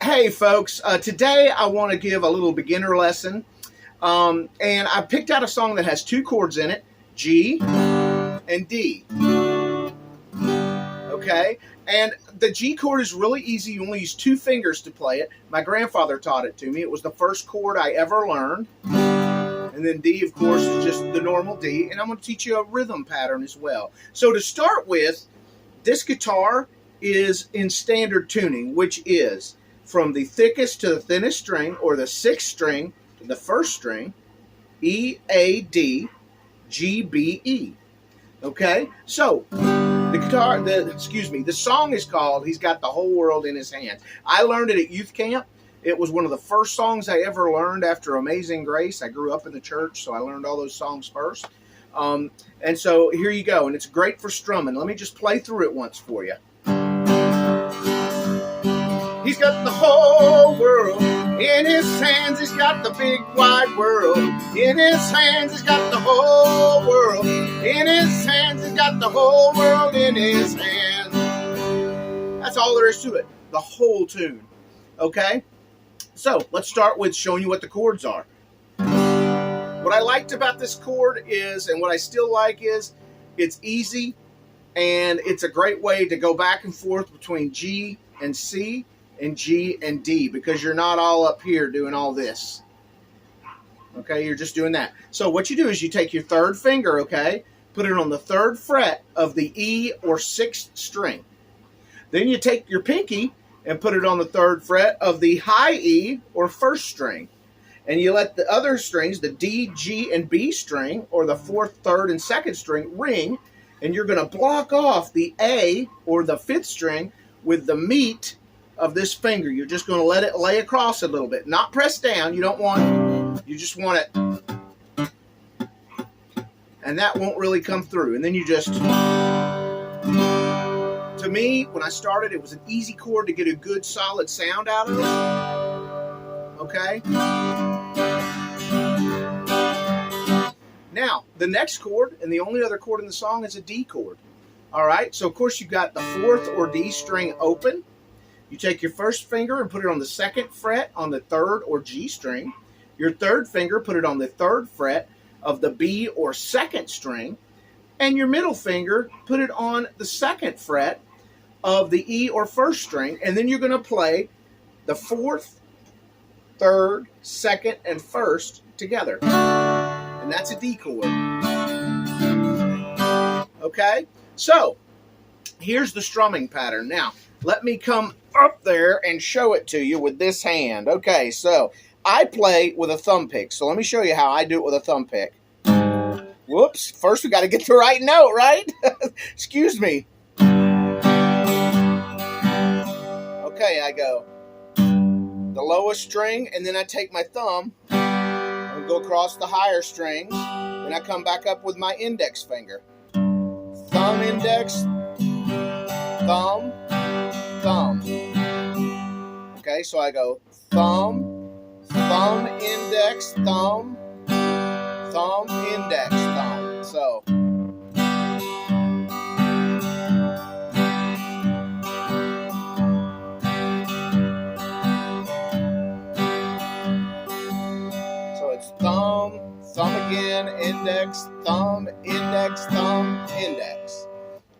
Hey folks, today I want to give a little beginner lesson, and I picked out a song that has two chords in it, G and D. Okay, and the G chord is really easy. You only use two fingers to play it. My grandfather taught it to me. It was the first chord I ever learned. And then D, of course, is just the normal D. And I'm going to teach you a rhythm pattern as well. So to start with, this guitar is in standard tuning, which is from the thickest to the thinnest string, or the sixth string to the first string, E, A, D, G, B, E. Okay? So the song is called He's Got the Whole World in His Hands. I learned it at youth camp. It was one of the first songs I ever learned after Amazing Grace. I grew up in the church, so I learned all those songs first. And so here you go, and it's great for strumming. Let me just play through it once for you. He's got the whole world in his hands. He's got the big wide world in his hands. He's got the whole world in his hands. He's got the whole world in his hands. That's all there is to it, the whole tune. Okay? So let's start with showing you what the chords are. What I liked about this chord is, and what I still like is, it's easy and it's a great way to go back and forth between G and C and G and D, because you're not all up here doing all this. Okay, you're just doing that. So what you do is you take your third finger, okay, put it on the third fret of the E or sixth string. Then you take your pinky and put it on the third fret of the high E or first string. And you let the other strings, the D, G, and B string, or the fourth, third, and second string, ring. And you're going to block off the A or the fifth string with the meat of this finger. You're just going to let it lay across a little bit. Not press down. You don't want it. You just want it. And that won't really come through. And then you just... To me, when I started, it was an easy chord to get a good solid sound out of it. Okay? Now, the next chord, and the only other chord in the song, is a D chord. Alright, so of course you've got the fourth or D string open. You take your first finger and put it on the second fret on the third or G string. Your third finger, put it on the third fret of the B or second string. And your middle finger, put it on the second fret of the E or first string, and then you're going to play the fourth, third, second, and first together. And that's a D chord. Okay? So, here's the strumming pattern. Now, let me come up there and show it to you with this hand. Okay, so I play with a thumb pick. So let me show you how I do it with a thumb pick. Whoops. First, we got to get the right note, right? Excuse me. Okay, I go the lowest string, and then I take my thumb and go across the higher strings, and I come back up with my index finger. Thumb, index, thumb, thumb. Okay, so I go thumb, thumb, index, thumb, thumb, index, thumb. So it's thumb, thumb again, index, thumb, index, thumb, index.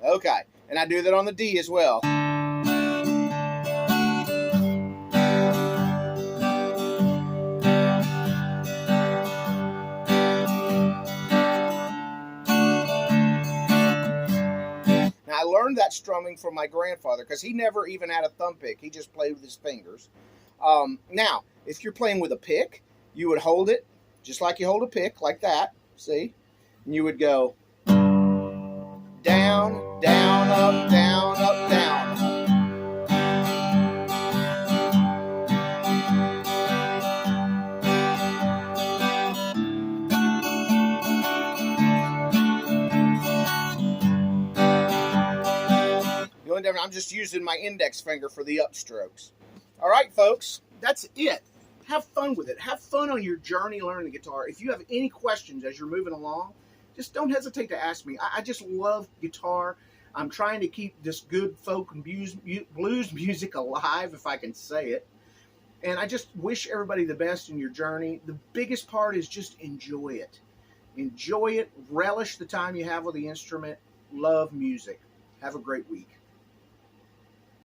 Okay, and I do that on the D as well. I learned that strumming from my grandfather, because he never even had a thumb pick. He just played with his fingers. Now, if you're playing with a pick, you would hold it just like you hold a pick, like that, see? And you would go down, down, up, down, up, down. I'm just using my index finger for the upstrokes. All right, folks, that's it. Have fun with it. Have fun on your journey learning the guitar. If you have any questions as you're moving along, just don't hesitate to ask me. I just love guitar. I'm trying to keep this good folk and blues music alive, if I can say it. And I just wish everybody the best in your journey. The biggest part is just enjoy it. Enjoy it. Relish the time you have with the instrument. Love music. Have a great week.